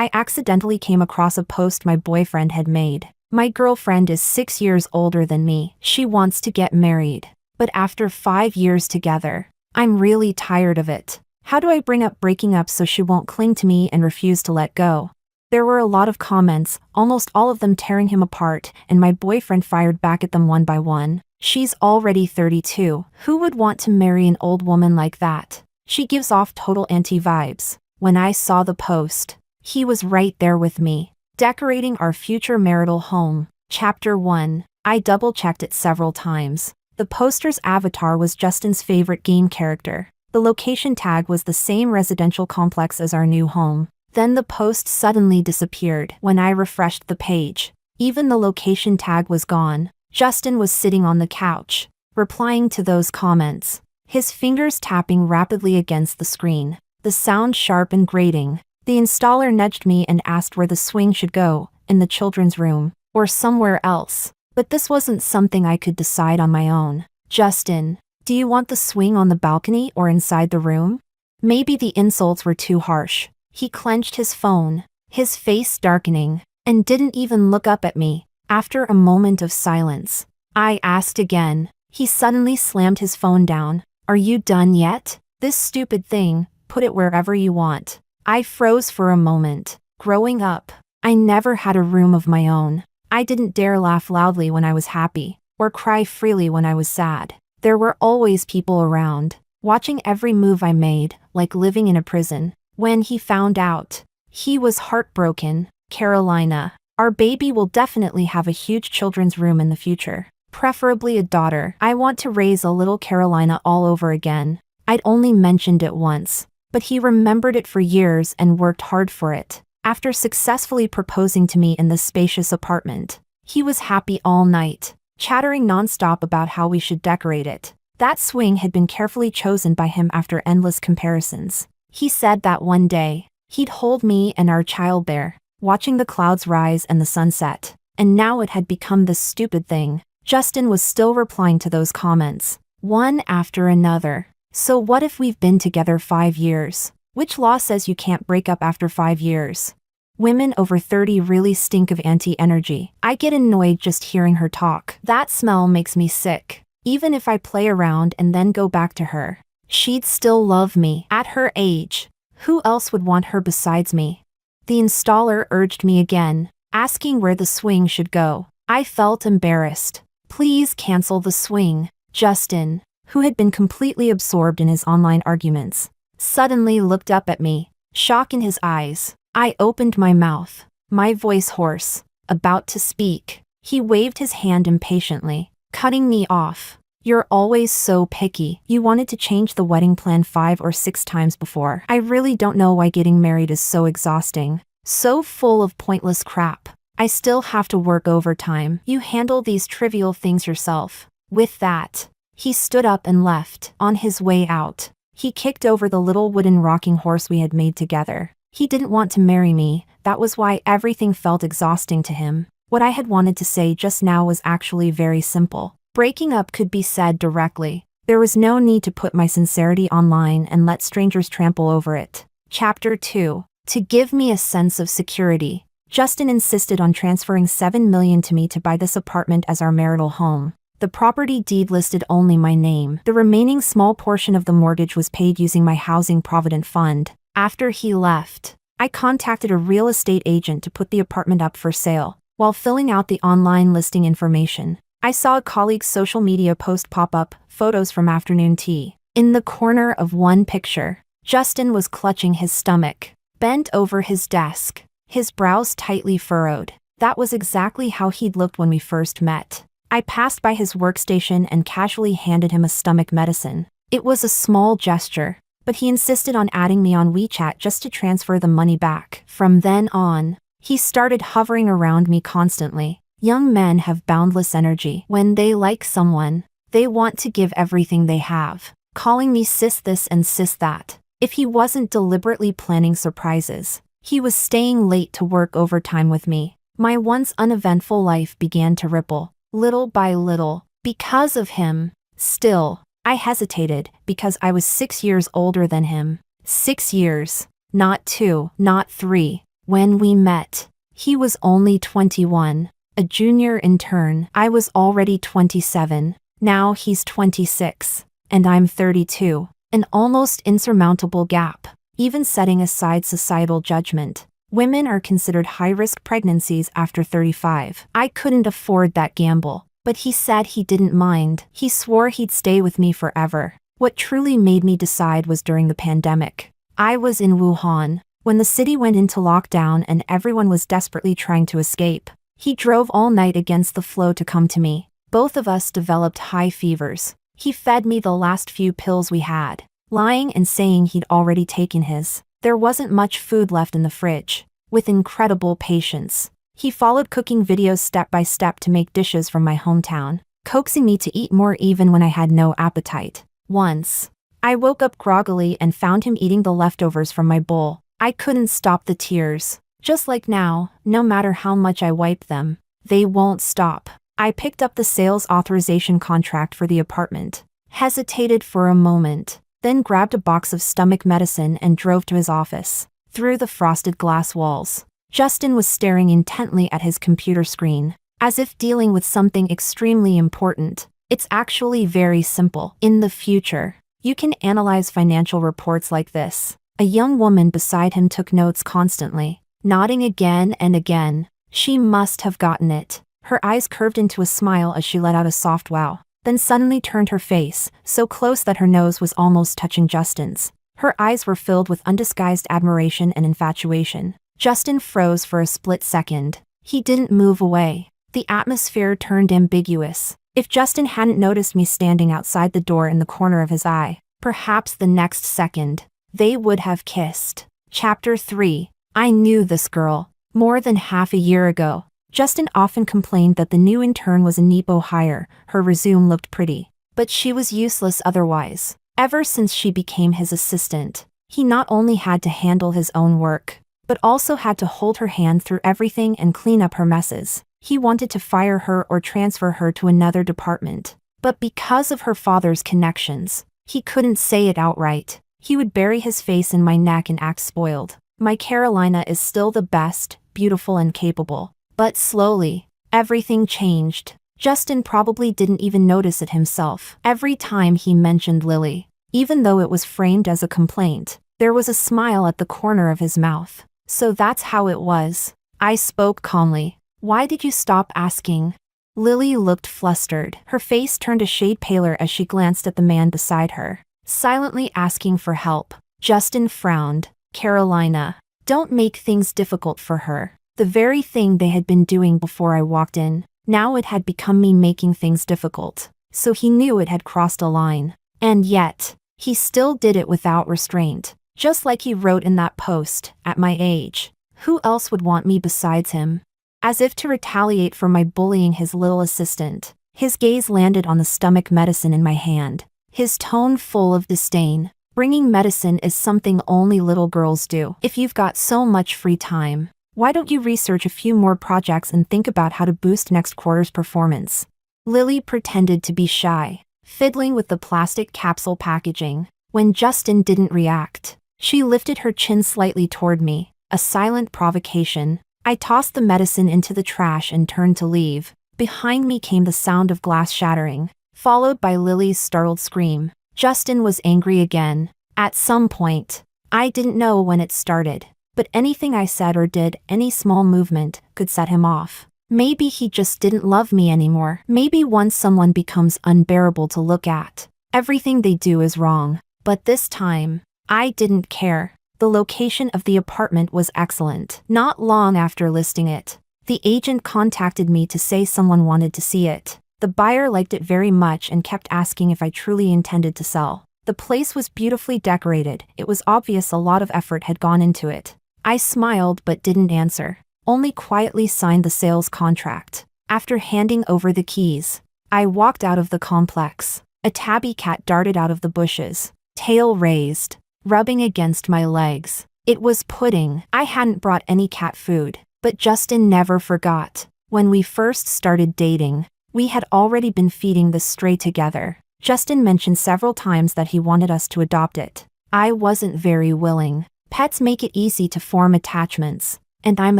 I accidentally came across a post my boyfriend had made. My girlfriend is 6 years older than me. She wants to get married. But after 5 years together, I'm really tired of it. How do I bring up breaking up so she won't cling to me and refuse to let go? There were a lot of comments, almost all of them tearing him apart, and my boyfriend fired back at them one by one. She's already 32. Who would want to marry an old woman like that? She gives off total anti-vibes. When I saw the post, he was right there with me, decorating our future marital home. Chapter 1. I double-checked it several times. The poster's avatar was Justin's favorite game character. The location tag was the same residential complex as our new home. Then the post suddenly disappeared when I refreshed the page. Even the location tag was gone. Justin was sitting on the couch, replying to those comments, his fingers tapping rapidly against the screen, the sound sharp and grating. The installer nudged me and asked where the swing should go, in the children's room, or somewhere else. But this wasn't something I could decide on my own. Justin, do you want the swing on the balcony or inside the room? Maybe the insults were too harsh. He clenched his phone, his face darkening, and didn't even look up at me. After a moment of silence, I asked again. He suddenly slammed his phone down. Are you done yet? This stupid thing, put it wherever you want. I froze for a moment. Growing up, I never had a room of my own. I didn't dare laugh loudly when I was happy, or cry freely when I was sad. There were always people around, watching every move I made, like living in a prison. When he found out, he was heartbroken. Carolina, our baby will definitely have a huge children's room in the future. Preferably a daughter. I want to raise a little Carolina all over again. I'd only mentioned it once, but he remembered it for years and worked hard for it. After successfully proposing to me in this spacious apartment, he was happy all night, chattering nonstop about how we should decorate it. That swing had been carefully chosen by him after endless comparisons. He said that one day, he'd hold me and our child there, watching the clouds rise and the sunset. And now it had become this stupid thing. Justin was still replying to those comments, one after another. So what if we've been together 5 years? Which law says you can't break up after 5 years? Women over 30 really stink of anti-energy. I get annoyed just hearing her talk. That smell makes me sick. Even if I play around and then go back to her, she'd still love me. At her age, who else would want her besides me? The installer urged me again, asking where the swing should go. I felt embarrassed. Please cancel the swing. Justin, who had been completely absorbed in his online arguments, suddenly looked up at me, shock in his eyes. I opened my mouth, my voice hoarse, about to speak. He waved his hand impatiently, cutting me off. You're always so picky. You wanted to change the wedding plan 5 or 6 times before. I really don't know why getting married is so exhausting, so full of pointless crap. I still have to work overtime. You handle these trivial things yourself. With that, he stood up and left. On his way out, he kicked over the little wooden rocking horse we had made together. He didn't want to marry me. That was why everything felt exhausting to him. What I had wanted to say just now was actually very simple. Breaking up could be said directly. There was no need to put my sincerity online and let strangers trample over it. Chapter 2. To give me a sense of security, Justin insisted on transferring $7 million to me to buy this apartment as our marital home. The property deed listed only my name. The remaining small portion of the mortgage was paid using my housing provident fund. After he left, I contacted a real estate agent to put the apartment up for sale. While filling out the online listing information, I saw a colleague's social media post pop up, photos from afternoon tea. In the corner of one picture, Justin was clutching his stomach, bent over his desk, his brows tightly furrowed. That was exactly how he'd looked when we first met. I passed by his workstation and casually handed him a stomach medicine. It was a small gesture, but he insisted on adding me on WeChat just to transfer the money back. From then on, he started hovering around me constantly. Young men have boundless energy. When they like someone, they want to give everything they have, calling me sis this and sis that. If he wasn't deliberately planning surprises, he was staying late to work overtime with me. My once uneventful life began to ripple, little by little, because of him. Still, I hesitated because I was 6 years older than him. 6 years, not 2, not 3. When we met, he was only 21, a junior intern. I was already 27. Now he's 26, and I'm 32. An almost insurmountable gap. Even setting aside societal judgment, women are considered high-risk pregnancies after 35. I couldn't afford that gamble, but he said he didn't mind. He swore he'd stay with me forever. What truly made me decide was during the pandemic. I was in Wuhan, when the city went into lockdown and everyone was desperately trying to escape. He drove all night against the flow to come to me. Both of us developed high fevers. He fed me the last few pills we had, lying and saying he'd already taken his. There wasn't much food left in the fridge. With incredible patience, he followed cooking videos step by step to make dishes from my hometown, coaxing me to eat more even when I had no appetite. Once, I woke up groggily and found him eating the leftovers from my bowl. I couldn't stop the tears. Just like now, no matter how much I wipe them, they won't stop. I picked up the sales authorization contract for the apartment, hesitated for a moment, then grabbed a box of stomach medicine and drove to his office. Through the frosted glass walls, Justin was staring intently at his computer screen, as if dealing with something extremely important. It's actually very simple. In the future, you can analyze financial reports like this. A young woman beside him took notes constantly, nodding again and again. She must have gotten it. Her eyes curved into a smile as she let out a soft wow, then suddenly turned her face, so close that her nose was almost touching Justin's. Her eyes were filled with undisguised admiration and infatuation. Justin froze for a split second. He didn't move away. The atmosphere turned ambiguous. If Justin hadn't noticed me standing outside the door in the corner of his eye, perhaps the next second, they would have kissed. Chapter 3. I knew this girl. More than half a year ago, Justin often complained that the new intern was a nepo hire. Her resume looked pretty, but she was useless otherwise. Ever since she became his assistant, he not only had to handle his own work, but also had to hold her hand through everything and clean up her messes. He wanted to fire her or transfer her to another department, but because of her father's connections, he couldn't say it outright. He would bury his face in my neck and act spoiled. My Carolina is still the best, beautiful and capable. But slowly, everything changed. Justin probably didn't even notice it himself. Every time he mentioned Lily, even though it was framed as a complaint, there was a smile at the corner of his mouth. So that's how it was. I spoke calmly. Why did you stop asking? Lily looked flustered. Her face turned a shade paler as she glanced at the man beside her, silently asking for help. Justin frowned. Carolina, don't make things difficult for her. The very thing they had been doing before I walked in, now it had become me making things difficult. So he knew it had crossed a line. And yet, he still did it without restraint. Just like he wrote in that post, at my age, who else would want me besides him? As if to retaliate for my bullying his little assistant, his gaze landed on the stomach medicine in my hand, his tone full of disdain. Bringing medicine is something only little girls do. If you've got so much free time, why don't you research a few more projects and think about how to boost next quarter's performance? Lily pretended to be shy, fiddling with the plastic capsule packaging. When Justin didn't react, she lifted her chin slightly toward me, a silent provocation. I tossed the medicine into the trash and turned to leave. Behind me came the sound of glass shattering, followed by Lily's startled scream. Justin was angry again. At some point, I didn't know when it started, but anything I said or did, any small movement, could set him off. Maybe he just didn't love me anymore. Maybe once someone becomes unbearable to look at, everything they do is wrong. But this time, I didn't care. The location of the apartment was excellent. Not long after listing it, the agent contacted me to say someone wanted to see it. The buyer liked it very much and kept asking if I truly intended to sell. The place was beautifully decorated. It was obvious a lot of effort had gone into it. I smiled but didn't answer, only quietly signed the sales contract. After handing over the keys, I walked out of the complex. A tabby cat darted out of the bushes, tail raised, rubbing against my legs. It was Pudding. I hadn't brought any cat food, but Justin never forgot. When we first started dating, we had already been feeding the stray together. Justin mentioned several times that he wanted us to adopt it. I wasn't very willing. Pets make it easy to form attachments, And I'm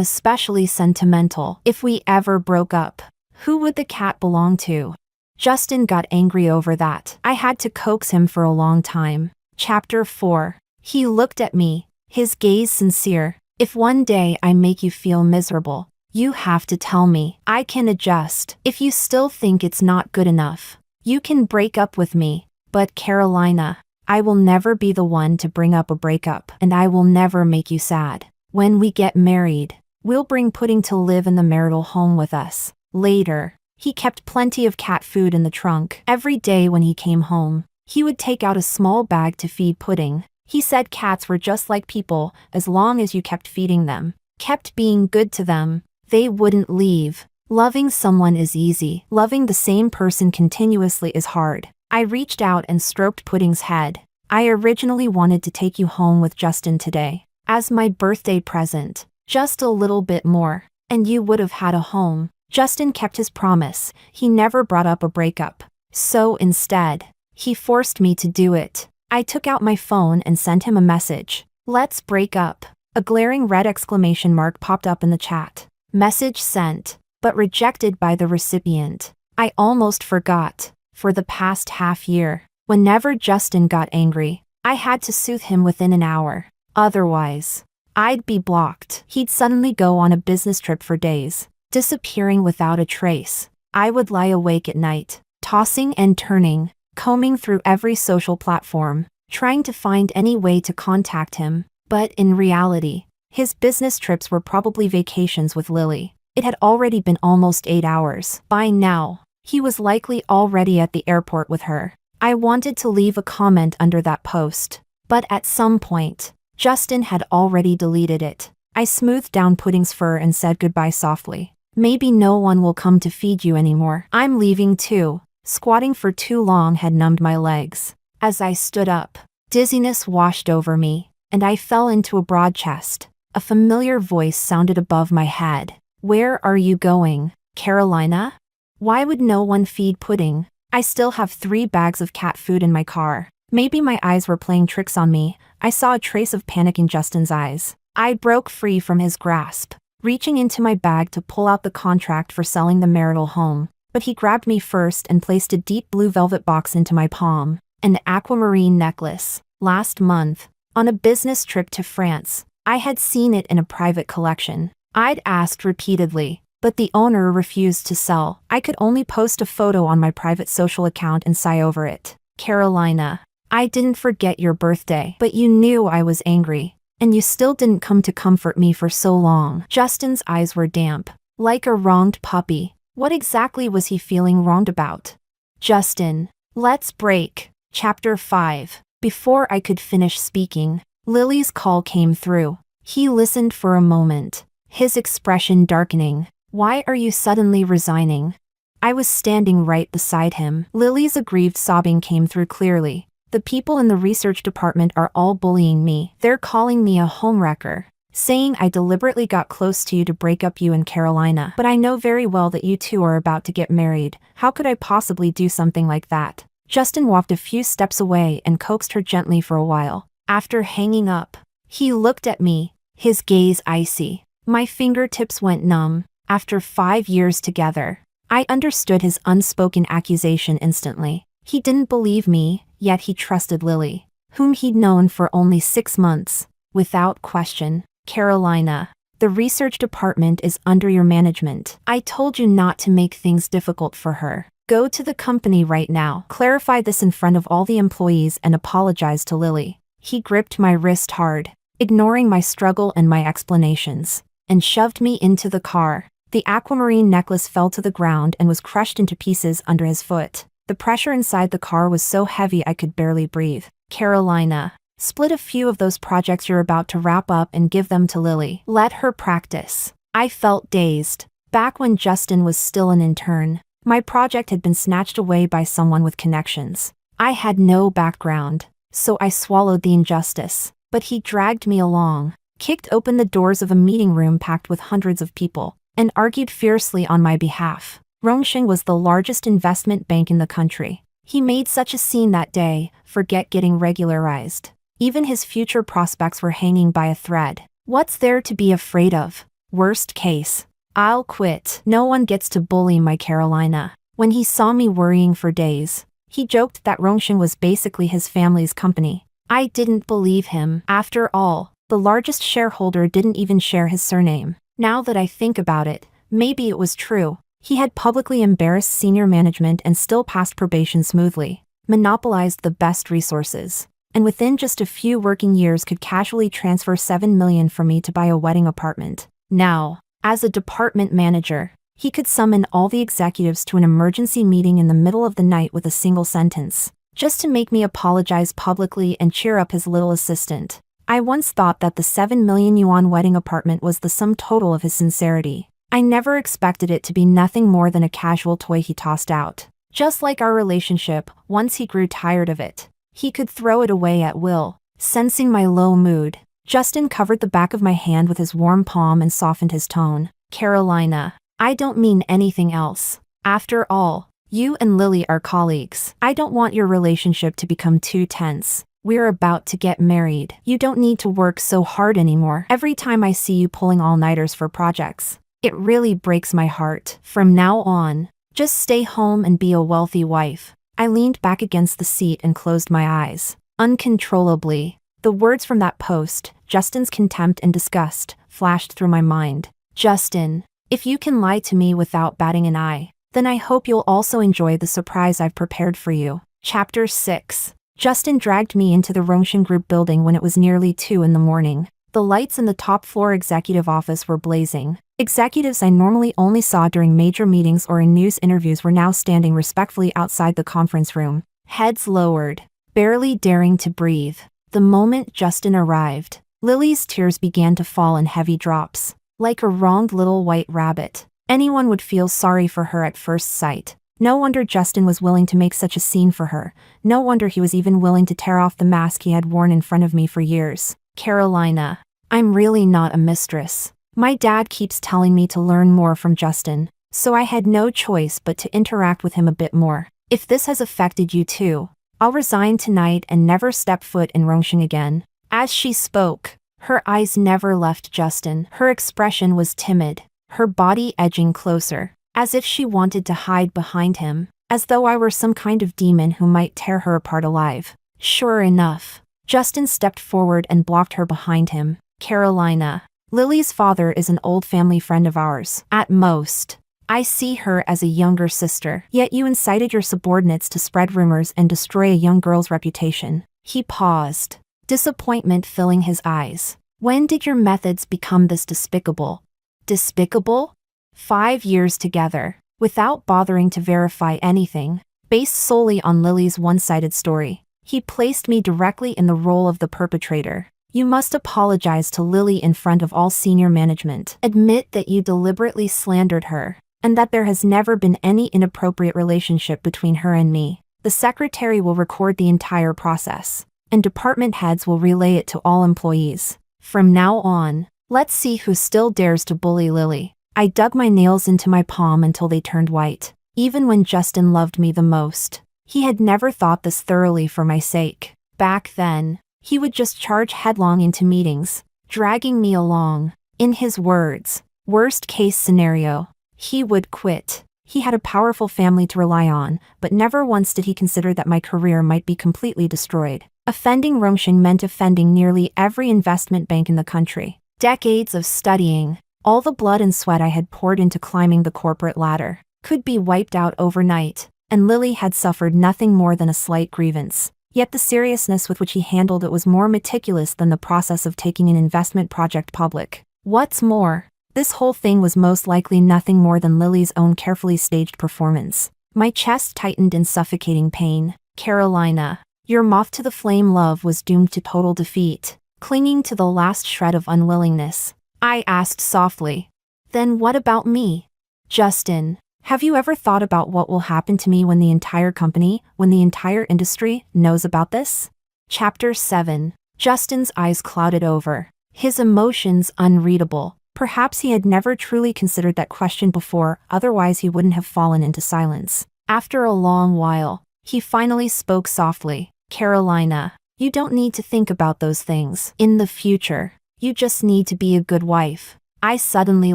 especially sentimental. If we ever broke up, who would the cat belong to? Justin got angry over that. I had to coax him for a long time. Chapter 4. He looked at me, his gaze sincere. If one day I make you feel miserable, you have to tell me. I can adjust. If you still think it's not good enough, you can break up with me. But Carolina, I will never be the one to bring up a breakup, and I will never make you sad. When we get married, we'll bring Pudding to live in the marital home with us. Later, he kept plenty of cat food in the trunk. Every day when he came home, he would take out a small bag to feed Pudding. He said cats were just like people, as long as you kept feeding them, kept being good to them, they wouldn't leave. Loving someone is easy. Loving the same person continuously is hard. I reached out and stroked Pudding's head. I originally wanted to take you home with Justin today, as my birthday present. Just a little bit more, and you would have had a home. Justin kept his promise. He never brought up a breakup. So instead, he forced me to do it. I took out my phone and sent him a message. Let's break up. A glaring red exclamation mark popped up in the chat. Message sent, but rejected by the recipient. I almost forgot. For the past half year, whenever Justin got angry, I had to soothe him within an hour. Otherwise, I'd be blocked. He'd suddenly go on a business trip for days, disappearing without a trace. I would lie awake at night, tossing and turning, combing through every social platform, trying to find any way to contact him. But in reality, his business trips were probably vacations with Lily. It had already been almost 8 hours. By now, he was likely already at the airport with her. I wanted to leave a comment under that post, but at some point, Justin had already deleted it. I smoothed down Pudding's fur and said goodbye softly. Maybe no one will come to feed you anymore. I'm leaving too. Squatting for too long had numbed my legs. As I stood up, dizziness washed over me, and I fell into a broad chest. A familiar voice sounded above my head. Where are you going, Carolina? Why would no one feed Pudding? I still have 3 bags of cat food in my car. Maybe my eyes were playing tricks on me. I saw a trace of panic in Justin's eyes. I broke free from his grasp, reaching into my bag to pull out the contract for selling the marital home. But he grabbed me first and placed a deep blue velvet box into my palm. An aquamarine necklace. Last month, on a business trip to France, I had seen it in a private collection. I'd asked repeatedly, but the owner refused to sell. I could only post a photo on my private social account and sigh over it. Carolina, I didn't forget your birthday, but you knew I was angry, and you still didn't come to comfort me for so long. Justin's eyes were damp, like a wronged puppy. What exactly was he feeling wronged about? Justin, let's break. Chapter 5. Before I could finish speaking, Lily's call came through. He listened for a moment, his expression darkening. Why are you suddenly resigning? I was standing right beside him. Lily's aggrieved sobbing came through clearly. The people in the research department are all bullying me. They're calling me a homewrecker, saying I deliberately got close to you to break up you and Carolina. But I know very well that you two are about to get married. How could I possibly do something like that? Justin walked a few steps away and coaxed her gently for a while. After hanging up, he looked at me, his gaze icy. My fingertips went numb. After 5 years together, I understood his unspoken accusation instantly. He didn't believe me, yet he trusted Lily, whom he'd known for only 6 months. Without question, Carolina, the research department is under your management. I told you not to make things difficult for her. Go to the company right now. Clarify this in front of all the employees and apologize to Lily. He gripped my wrist hard, ignoring my struggle and my explanations, and shoved me into the car. The aquamarine necklace fell to the ground and was crushed into pieces under his foot. The pressure inside the car was so heavy I could barely breathe. Carolina, split a few of those projects you're about to wrap up and give them to Lily. Let her practice. I felt dazed. Back when Justin was still an intern, my project had been snatched away by someone with connections. I had no background, so I swallowed the injustice. But he dragged me along, kicked open the doors of a meeting room packed with hundreds of people, and argued fiercely on my behalf. Rongsheng was the largest investment bank in the country. He made such a scene that day, forget getting regularized. Even his future prospects were hanging by a thread. What's there to be afraid of? Worst case. I'll quit. No one gets to bully my Carolina. When he saw me worrying for days, he joked that Rongsheng was basically his family's company. I didn't believe him. After all, the largest shareholder didn't even share his surname. Now that I think about it, maybe it was true. He had publicly embarrassed senior management and still passed probation smoothly, monopolized the best resources, and within just a few working years could casually transfer $7 million for me to buy a wedding apartment. Now, as a department manager, he could summon all the executives to an emergency meeting in the middle of the night with a single sentence, just to make me apologize publicly and cheer up his little assistant. I once thought that the 7 million yuan wedding apartment was the sum total of his sincerity. I never expected it to be nothing more than a casual toy he tossed out. Just like our relationship, once he grew tired of it, he could throw it away at will. Sensing my low mood, Justin covered the back of my hand with his warm palm and softened his tone. Carolina, I don't mean anything else. After all, you and Lily are colleagues. I don't want your relationship to become too tense. We're about to get married. You don't need to work so hard anymore. Every time I see you pulling all-nighters for projects, it really breaks my heart. From now on, just stay home and be a wealthy wife. I leaned back against the seat and closed my eyes. Uncontrollably, the words from that post, Justin's contempt and disgust, flashed through my mind. Justin, if you can lie to me without batting an eye, then I hope you'll also enjoy the surprise I've prepared for you. Chapter 6. Justin dragged me into the Rongsheng Group building when it was nearly 2 in the morning. The lights in the top-floor executive office were blazing. Executives I normally only saw during major meetings or in news interviews were now standing respectfully outside the conference room, heads lowered, barely daring to breathe. The moment Justin arrived, Lily's tears began to fall in heavy drops. Like a wronged little white rabbit, anyone would feel sorry for her at first sight. No wonder Justin was willing to make such a scene for her. No wonder he was even willing to tear off the mask he had worn in front of me for years. Carolina, I'm really not a mistress. My dad keeps telling me to learn more from Justin, so I had no choice but to interact with him a bit more. If this has affected you too, I'll resign tonight and never step foot in Rongsheng again. As she spoke, her eyes never left Justin. Her expression was timid, her body edging closer, as if she wanted to hide behind him, as though I were some kind of demon who might tear her apart alive. Sure enough, Justin stepped forward and blocked her behind him. Carolina, Lily's father is an old family friend of ours. At most, I see her as a younger sister. Yet you incited your subordinates to spread rumors and destroy a young girl's reputation. He paused, disappointment filling his eyes. When did your methods become this despicable? Despicable? 5 years together, without bothering to verify anything, based solely on Lily's one-sided story. He placed me directly in the role of the perpetrator. You must apologize to Lily in front of all senior management. Admit that you deliberately slandered her, and that there has never been any inappropriate relationship between her and me. The secretary will record the entire process, and department heads will relay it to all employees. From now on, let's see who still dares to bully Lily. I dug my nails into my palm until they turned white. Even when Justin loved me the most, he had never thought this thoroughly for my sake. Back then, he would just charge headlong into meetings, dragging me along. In his words, worst case scenario, he would quit. He had a powerful family to rely on, but never once did he consider that my career might be completely destroyed. Offending Rongsheng meant offending nearly every investment bank in the country. Decades of studying, all the blood and sweat I had poured into climbing the corporate ladder, could be wiped out overnight, and Lily had suffered nothing more than a slight grievance. Yet the seriousness with which he handled it was more meticulous than the process of taking an investment project public. What's more, this whole thing was most likely nothing more than Lily's own carefully staged performance. My chest tightened in suffocating pain. Carolina, your moth-to-the-flame love was doomed to total defeat. Clinging to the last shred of unwillingness, I asked softly, then what about me? Justin, have you ever thought about what will happen to me when the entire company, when the entire industry, knows about this? Chapter 7. Justin's eyes clouded over, his emotions unreadable. Perhaps he had never truly considered that question before, otherwise he wouldn't have fallen into silence. After a long while, he finally spoke softly. Carolina, you don't need to think about those things. In the future, you just need to be a good wife. I suddenly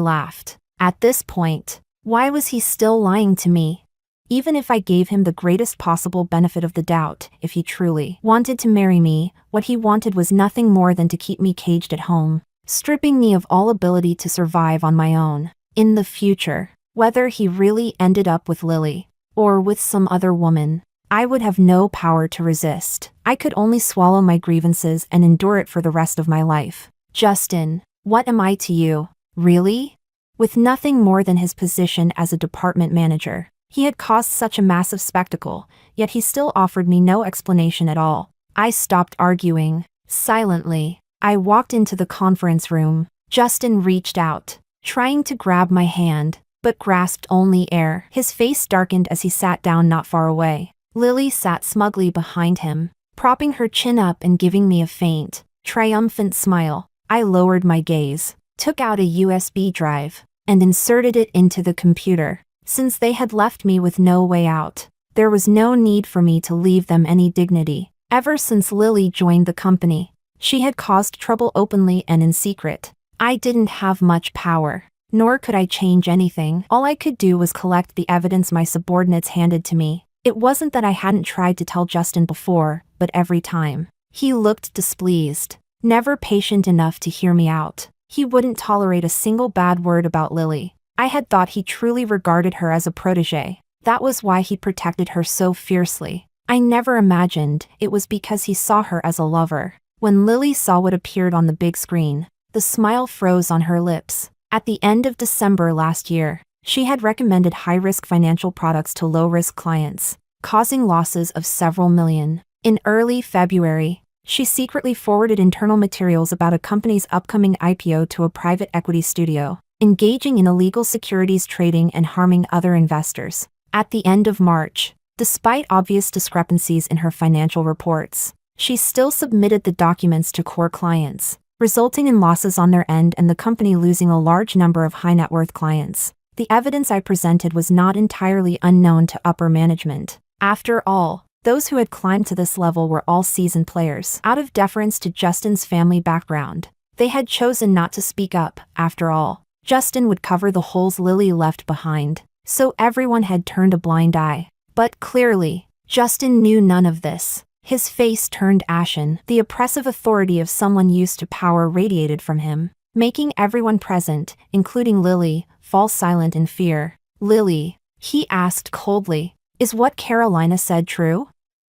laughed. At this point, why was he still lying to me? Even if I gave him the greatest possible benefit of the doubt, if he truly wanted to marry me, what he wanted was nothing more than to keep me caged at home, stripping me of all ability to survive on my own. In the future, whether he really ended up with Lily, or with some other woman, I would have no power to resist. I could only swallow my grievances and endure it for the rest of my life. Justin, what am I to you? Really? With nothing more than his position as a department manager. He had caused such a massive spectacle, yet he still offered me no explanation at all. I stopped arguing. Silently, I walked into the conference room. Justin reached out, trying to grab my hand, but grasped only air. His face darkened as he sat down not far away. Lily sat smugly behind him, propping her chin up and giving me a faint, triumphant smile. I lowered my gaze, took out a USB drive, and inserted it into the computer. Since they had left me with no way out, there was no need for me to leave them any dignity. Ever since Lily joined the company, she had caused trouble openly and in secret. I didn't have much power, nor could I change anything. All I could do was collect the evidence my subordinates handed to me. It wasn't that I hadn't tried to tell Justin before, but every time, he looked displeased, never patient enough to hear me out. He wouldn't tolerate a single bad word about Lily. I had thought he truly regarded her as a protégé. That was why he protected her so fiercely. I never imagined it was because he saw her as a lover. When Lily saw what appeared on the big screen, the smile froze on her lips. At the end of December last year, she had recommended high-risk financial products to low-risk clients, causing losses of several million. In early February, she secretly forwarded internal materials about a company's upcoming IPO to a private equity studio, engaging in illegal securities trading and harming other investors. At the end of March, despite obvious discrepancies in her financial reports, she still submitted the documents to core clients, resulting in losses on their end and the company losing a large number of high-net-worth clients. The evidence I presented was not entirely unknown to upper management. After all, those who had climbed to this level were all seasoned players. Out of deference to Justin's family background, they had chosen not to speak up. After all, Justin would cover the holes Lily left behind, so everyone had turned a blind eye. But clearly, Justin knew none of this. His face turned ashen. The oppressive authority of someone used to power radiated from him, making everyone present, including Lily, fall silent in fear. Lily, he asked coldly, is what Carolina said true?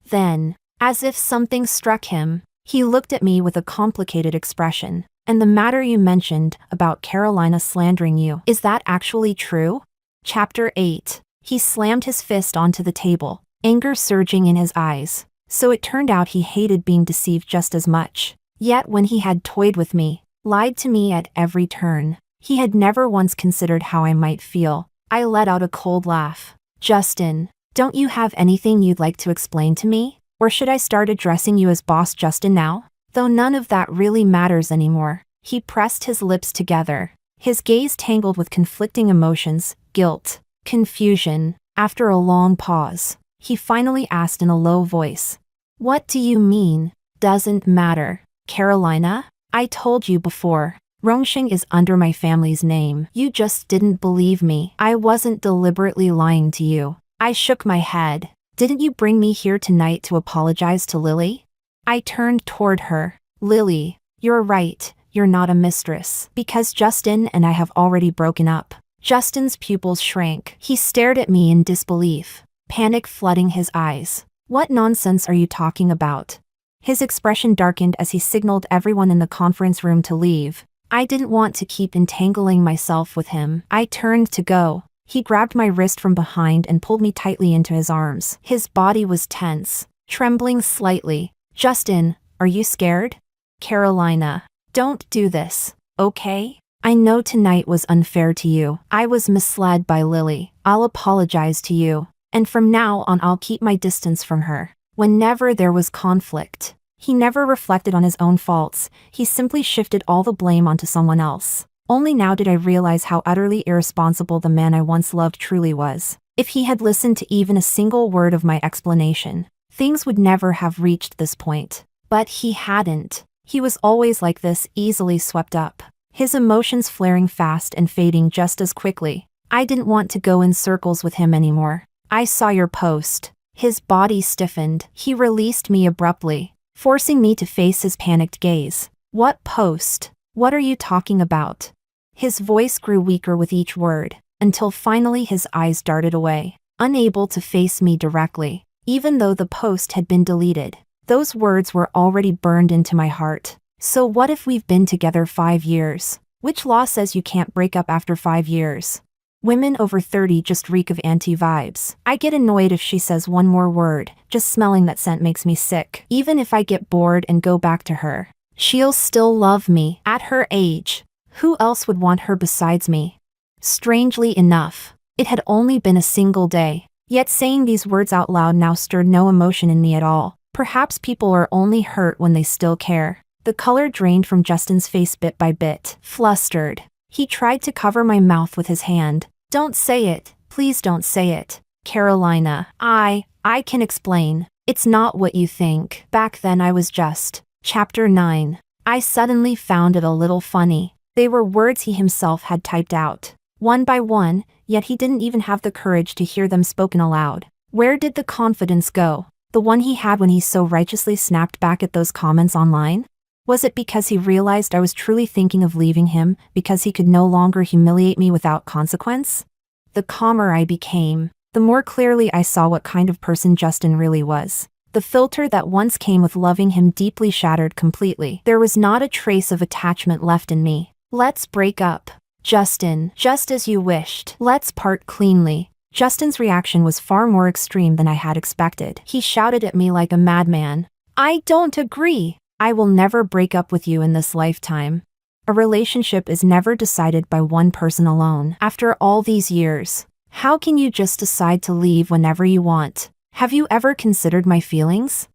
Then, as if something struck him, he looked at me with a complicated expression. And the matter you mentioned about Carolina slandering you, is that actually true? Chapter 8. He slammed his fist onto the table, anger surging in his eyes. So it turned out he hated being deceived just as much. Yet when he had toyed with me, lied to me at every turn, he had never once considered how I might feel. I let out a cold laugh. Justin, don't you have anything you'd like to explain to me? Or should I start addressing you as Boss Justin now? Though none of that really matters anymore. He pressed his lips together, his gaze tangled with conflicting emotions, guilt, confusion. After a long pause, he finally asked in a low voice, what do you mean, doesn't matter? Carolina? I told you before, Rongxing is under my family's name. You just didn't believe me. I wasn't deliberately lying to you. I shook my head. Didn't you bring me here tonight to apologize to Lily? I turned toward her. Lily, you're right, you're not a mistress. Because Justin and I have already broken up. Justin's pupils shrank. He stared at me in disbelief, panic flooding his eyes. What nonsense are you talking about? His expression darkened as he signaled everyone in the conference room to leave. I didn't want to keep entangling myself with him. I turned to go. He grabbed my wrist from behind and pulled me tightly into his arms. His body was tense, trembling slightly. Justin, are you scared? Carolina, don't do this, okay? I know tonight was unfair to you. I was misled by Lily. I'll apologize to you. And from now on I'll keep my distance from her. Whenever there was conflict, he never reflected on his own faults. He simply shifted all the blame onto someone else. Only now did I realize how utterly irresponsible the man I once loved truly was. If he had listened to even a single word of my explanation, things would never have reached this point. But he hadn't. He was always like this, easily swept up. his emotions flaring fast and fading just as quickly. I didn't want to go in circles with him anymore. I saw your post. His body stiffened. He released me abruptly, forcing me to face his panicked gaze. What post? What are you talking about? His voice grew weaker with each word, until finally his eyes darted away, unable to face me directly. Even though the post had been deleted, those words were already burned into my heart. So what if we've been together 5 years? Which law says you can't break up after 5 years? Women over 30 just reek of anti-vibes. I get annoyed if she says one more word. Just smelling that scent makes me sick. Even if I get bored and go back to her, she'll still love me. At her age, who else would want her besides me? Strangely enough, it had only been a single day. Yet saying these words out loud now stirred no emotion in me at all. Perhaps people are only hurt when they still care. The color drained from Justin's face bit by bit. Flustered, he tried to cover my mouth with his hand. Don't say it. Please don't say it. Carolina, I can explain. It's not what you think. Back then I was just. Chapter 9. I suddenly found it a little funny. They were words he himself had typed out, one by one, yet he didn't even have the courage to hear them spoken aloud. Where did the confidence go? The one he had when he so righteously snapped back at those comments online? Was it because he realized I was truly thinking of leaving him, because he could no longer humiliate me without consequence? The calmer I became, the more clearly I saw what kind of person Justin really was. The filter that once came with loving him deeply shattered completely. There was not a trace of attachment left in me. Let's break up. Justin, just as you wished. Let's part cleanly. Justin's reaction was far more extreme than I had expected. He shouted at me like a madman. I don't agree. I will never break up with you in this lifetime. A relationship is never decided by one person alone. After all these years, how can you just decide to leave whenever you want? Have you ever considered my feelings?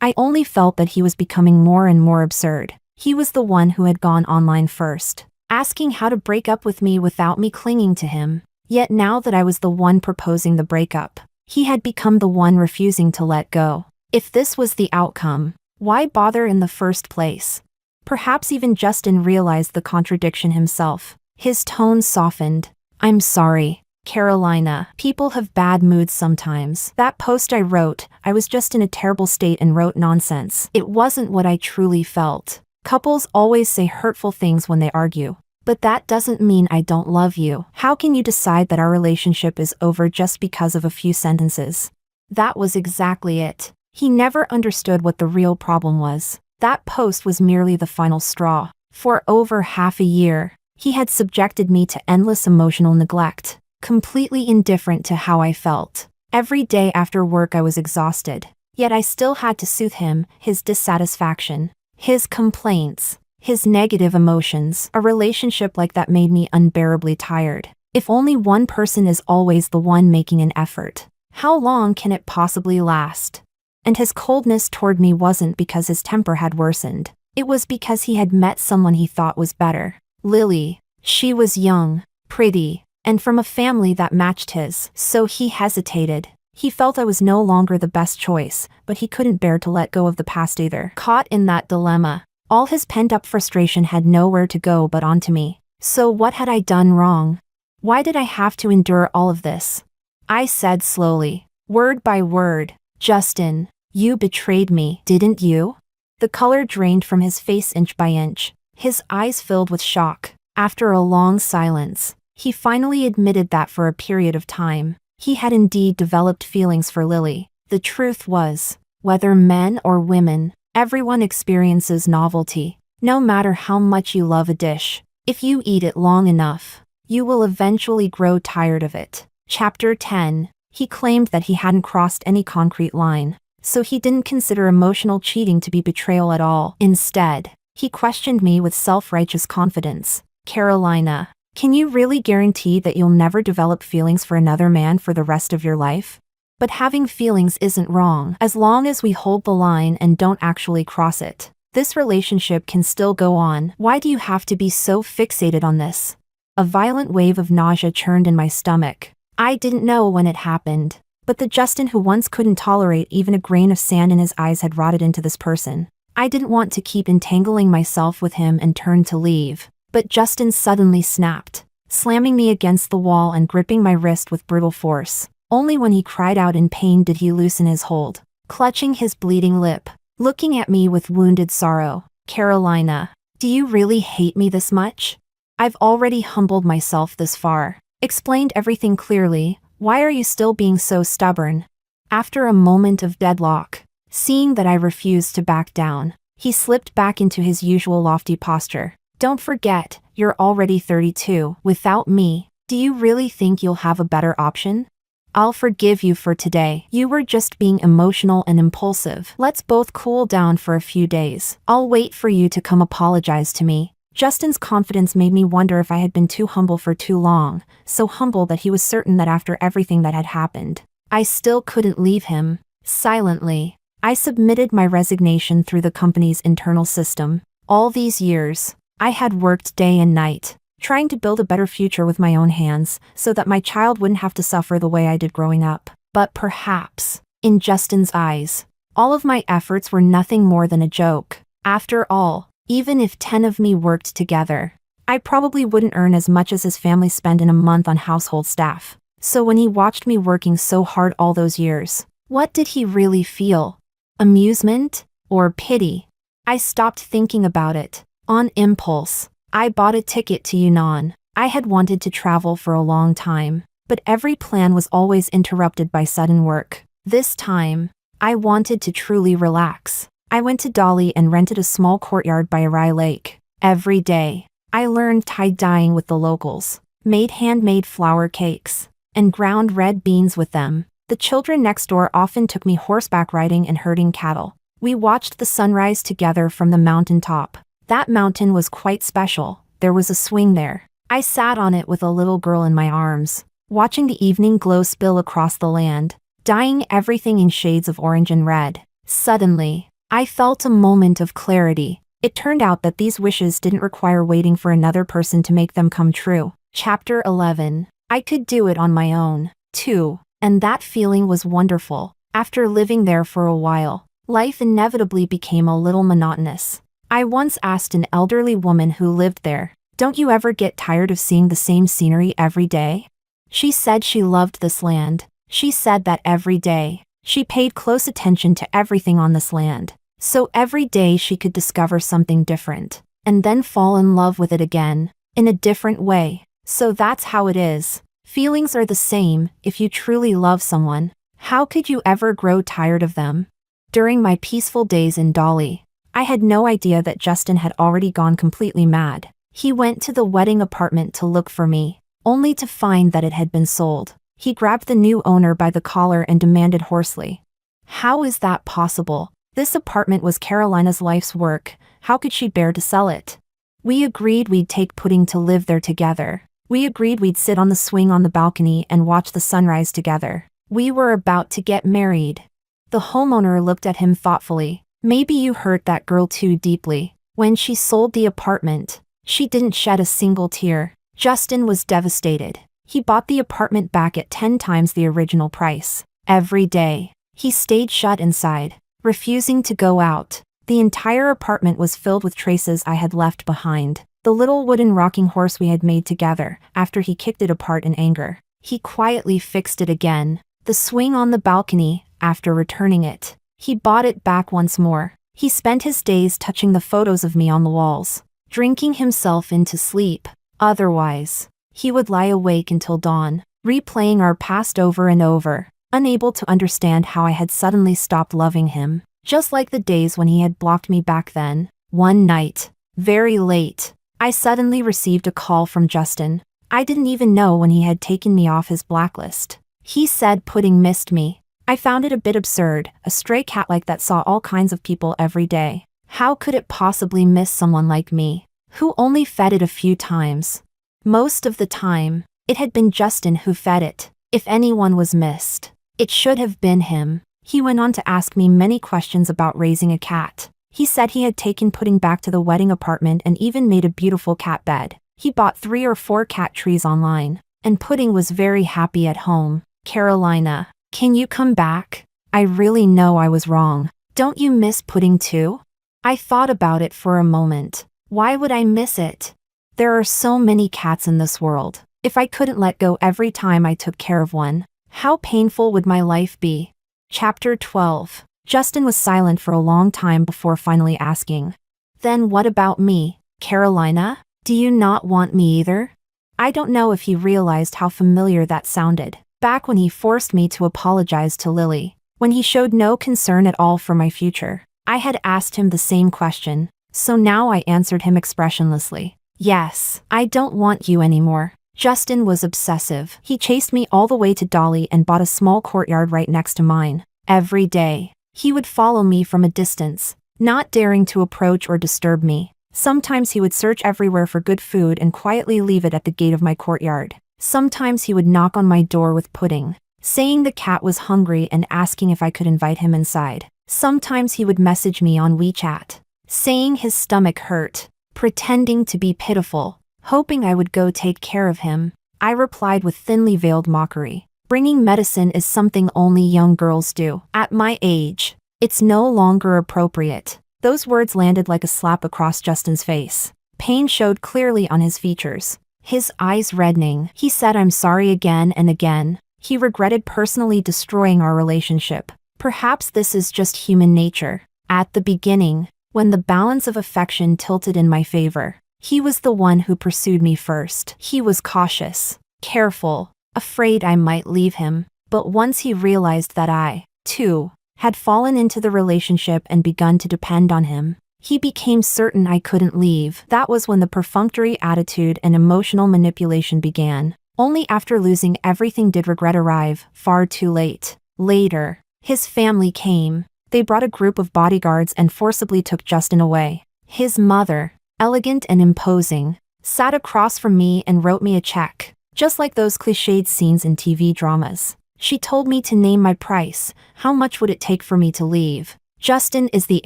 I only felt that he was becoming more and more absurd. He was the one who had gone online first, asking how to break up with me without me clinging to him. Yet now that I was the one proposing the breakup, he had become the one refusing to let go. If this was the outcome, why bother in the first place? Perhaps even Justin realized the contradiction himself. His tone softened. I'm sorry, Carolina. People have bad moods sometimes. That post I wrote, I was just in a terrible state and wrote nonsense. It wasn't what I truly felt. Couples always say hurtful things when they argue. But that doesn't mean I don't love you. How can you decide that our relationship is over just because of a few sentences? That was exactly it. He never understood what the real problem was. That post was merely the final straw. For over half a year, he had subjected me to endless emotional neglect, completely indifferent to how I felt. Every day after work I was exhausted, yet I still had to soothe him, his dissatisfaction, his complaints, his negative emotions. A relationship like that made me unbearably tired. If only one person is always the one making an effort, how long can it possibly last? And his coldness toward me wasn't because his temper had worsened. It was because he had met someone he thought was better. Lily. She was young, pretty, and from a family that matched his. So he hesitated. He felt I was no longer the best choice, but he couldn't bear to let go of the past either. Caught in that dilemma, all his pent-up frustration had nowhere to go but onto me. So what had I done wrong? Why did I have to endure all of this? I said slowly, word by word, Justin, you betrayed me, didn't you? The color drained from his face inch by inch. His eyes filled with shock. After a long silence, he finally admitted that for a period of time, he had indeed developed feelings for Lily. The truth was, whether men or women, everyone experiences novelty. No matter how much you love a dish, if you eat it long enough, you will eventually grow tired of it. Chapter 10. He claimed that he hadn't crossed any concrete line, so he didn't consider emotional cheating to be betrayal at all. Instead, he questioned me with self-righteous confidence. Carolina, can you really guarantee that you'll never develop feelings for another man for the rest of your life? But having feelings isn't wrong, as long as we hold the line and don't actually cross it. This relationship can still go on. Why do you have to be so fixated on this? A violent wave of nausea churned in my stomach. I didn't know when it happened, but the Justin who once couldn't tolerate even a grain of sand in his eyes had rotted into this person. I didn't want to keep entangling myself with him and turned to leave. But Justin suddenly snapped, slamming me against the wall and gripping my wrist with brutal force. Only when he cried out in pain did he loosen his hold, clutching his bleeding lip, looking at me with wounded sorrow. Carolina, do you really hate me this much? I've already humbled myself this far, explained everything clearly. Why are you still being so stubborn? After a moment of deadlock, seeing that I refused to back down, he slipped back into his usual lofty posture. Don't forget, you're already 32. Without me, do you really think you'll have a better option? I'll forgive you for today. You were just being emotional and impulsive. Let's both cool down for a few days. I'll wait for you to come apologize to me. Justin's confidence made me wonder if I had been too humble for too long, so humble that he was certain that after everything that had happened, I still couldn't leave him. Silently, I submitted my resignation through the company's internal system. All these years, I had worked day and night, trying to build a better future with my own hands, so that my child wouldn't have to suffer the way I did growing up. But perhaps, in Justin's eyes, all of my efforts were nothing more than a joke. After all, even if 10 of me worked together, I probably wouldn't earn as much as his family spent in a month on household staff. So when he watched me working so hard all those years, what did he really feel? Amusement? Or pity? I stopped thinking about it. On impulse, I bought a ticket to Yunnan. I had wanted to travel for a long time, but every plan was always interrupted by sudden work. This time, I wanted to truly relax. I went to Dali and rented a small courtyard by Arai Lake. Every day, I learned tie-dyeing with the locals, made handmade flour cakes, and ground red beans with them. The children next door often took me horseback riding and herding cattle. We watched the sunrise together from the mountain top. That mountain was quite special. There was a swing there. I sat on it with a little girl in my arms, watching the evening glow spill across the land, dyeing everything in shades of orange and red. Suddenly, I felt a moment of clarity. It turned out that these wishes didn't require waiting for another person to make them come true. Chapter 11. I could do it on my own, too, and that feeling was wonderful. After living there for a while, life inevitably became a little monotonous. I once asked an elderly woman who lived there, "Don't you ever get tired of seeing the same scenery every day?" She said she loved this land. She said that every day, she paid close attention to everything on this land. So every day she could discover something different, and then fall in love with it again, in a different way. So that's how it is. Feelings are the same. If you truly love someone, how could you ever grow tired of them? During my peaceful days in Dali, I had no idea that Justin had already gone completely mad. He went to the wedding apartment to look for me, only to find that it had been sold. He grabbed the new owner by the collar and demanded hoarsely, "How is that possible? This apartment was Carolina's life's work. How could she bear to sell it? We agreed we'd take Pudding to live there together. We agreed we'd sit on the swing on the balcony and watch the sunrise together. We were about to get married." The homeowner looked at him thoughtfully. "Maybe you hurt that girl too deeply. When she sold the apartment, she didn't shed a single tear." Justin was devastated. He bought the apartment back at 10 times the original price. Every day, he stayed shut inside, refusing to go out. The entire apartment was filled with traces I had left behind. The little wooden rocking horse we had made together, after he kicked it apart in anger. He quietly fixed it again. The swing on the balcony, after returning it. He bought it back once more. He spent his days touching the photos of me on the walls, drinking himself into sleep. Otherwise, he would lie awake until dawn, replaying our past over and over, unable to understand how I had suddenly stopped loving him, just like the days when he had blocked me back then. One night, very late, I suddenly received a call from Justin. I didn't even know when he had taken me off his blacklist. He said Pudding missed me. I found it a bit absurd, a stray cat like that saw all kinds of people every day. How could it possibly miss someone like me, who only fed it a few times? Most of the time, it had been Justin who fed it. If anyone was missed, it should have been him. He went on to ask me many questions about raising a cat. He said he had taken Pudding back to the wedding apartment and even made a beautiful cat bed. He bought 3 or 4 cat trees online, and Pudding was very happy at home. "Carolina, can you come back? I really know I was wrong. Don't you miss Pudding too?" I thought about it for a moment. Why would I miss it? There are so many cats in this world. If I couldn't let go every time I took care of one, how painful would my life be? Chapter 12. Justin was silent for a long time before finally asking, "Then what about me, Carolina? Do you not want me either?" I don't know if he realized how familiar that sounded. Back when he forced me to apologize to Lily, when he showed no concern at all for my future, I had asked him the same question, so now I answered him expressionlessly. Yes, I don't want you anymore. Justin was obsessive. He chased me all the way to Dolly and bought a small courtyard right next to mine. Every day, he would follow me from a distance, not daring to approach or disturb me. Sometimes he would search everywhere for good food and quietly leave it at the gate of my courtyard. Sometimes he would knock on my door with pudding, saying the cat was hungry and asking if I could invite him inside. Sometimes he would message me on WeChat, saying his stomach hurt, pretending to be pitiful, hoping I would go take care of him. I replied with thinly veiled mockery. Bringing medicine is something only young girls do. At my age, it's no longer appropriate. Those words landed like a slap across Justin's face. Pain showed clearly on his features, his eyes reddening. He said I'm sorry again and again. He regretted personally destroying our relationship. Perhaps this is just human nature. At the beginning, when the balance of affection tilted in my favor, he was the one who pursued me first. He was cautious, careful, afraid I might leave him. But once he realized that I, too, had fallen into the relationship and begun to depend on him, he became certain I couldn't leave. That was when the perfunctory attitude and emotional manipulation began. Only after losing everything did regret arrive, far too late. Later, his family came. They brought a group of bodyguards and forcibly took Justin away. His mother, elegant and imposing, sat across from me and wrote me a check, just like those cliched scenes in TV dramas. She told me to name my price. How much would it take for me to leave? Justin is the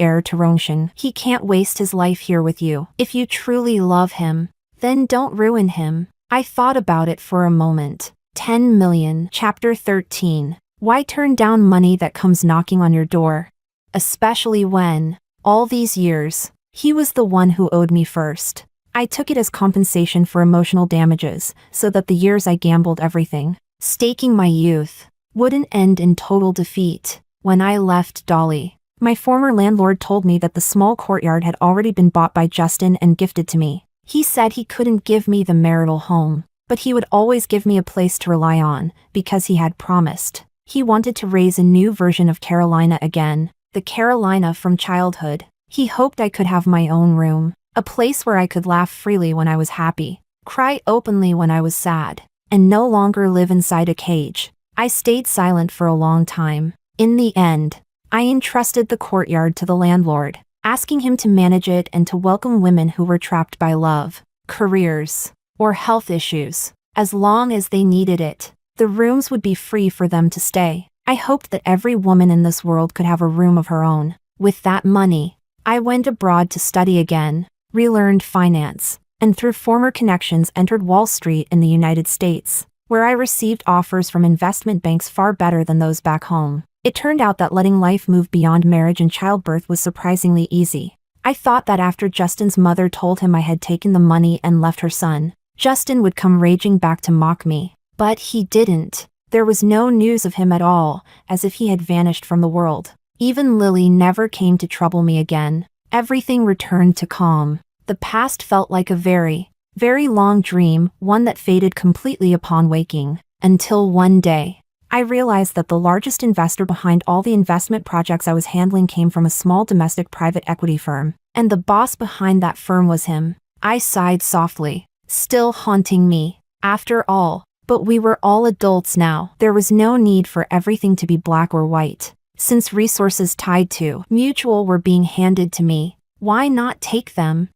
heir to Rongsheng. He can't waste his life here with you. If you truly love him, then don't ruin him. I thought about it for a moment. 10 million. Chapter 13. Why turn down money that comes knocking on your door? Especially when, all these years, he was the one who owed me first. I took it as compensation for emotional damages, so that the years I gambled everything, staking my youth, wouldn't end in total defeat. When I left Dolly, my former landlord told me that the small courtyard had already been bought by Justin and gifted to me. He said he couldn't give me the marital home, but he would always give me a place to rely on, because he had promised. He wanted to raise a new version of Carolina again, the Carolina from childhood. He hoped I could have my own room, a place where I could laugh freely when I was happy, cry openly when I was sad, and no longer live inside a cage. I stayed silent for a long time. In the end, I entrusted the courtyard to the landlord, asking him to manage it and to welcome women who were trapped by love, careers, or health issues. As long as they needed it, the rooms would be free for them to stay. I hoped that every woman in this world could have a room of her own. With that money, I went abroad to study again, relearned finance, and through former connections entered Wall Street in the United States, where I received offers from investment banks far better than those back home. It turned out that letting life move beyond marriage and childbirth was surprisingly easy. I thought that after Justin's mother told him I had taken the money and left her son, Justin would come raging back to mock me. But he didn't. There was no news of him at all, as if he had vanished from the world. Even Lily never came to trouble me again. Everything returned to calm. The past felt like a very, very long dream, one that faded completely upon waking. Until one day, I realized that the largest investor behind all the investment projects I was handling came from a small domestic private equity firm, and the boss behind that firm was him. I sighed softly, still haunting me. After all, but we were all adults now. There was no need for everything to be black or white. Since resources tied to mutual were being handed to me, why not take them?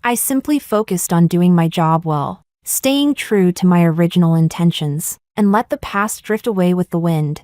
I simply focused on doing my job well, staying true to my original intentions, and let the past drift away with the wind.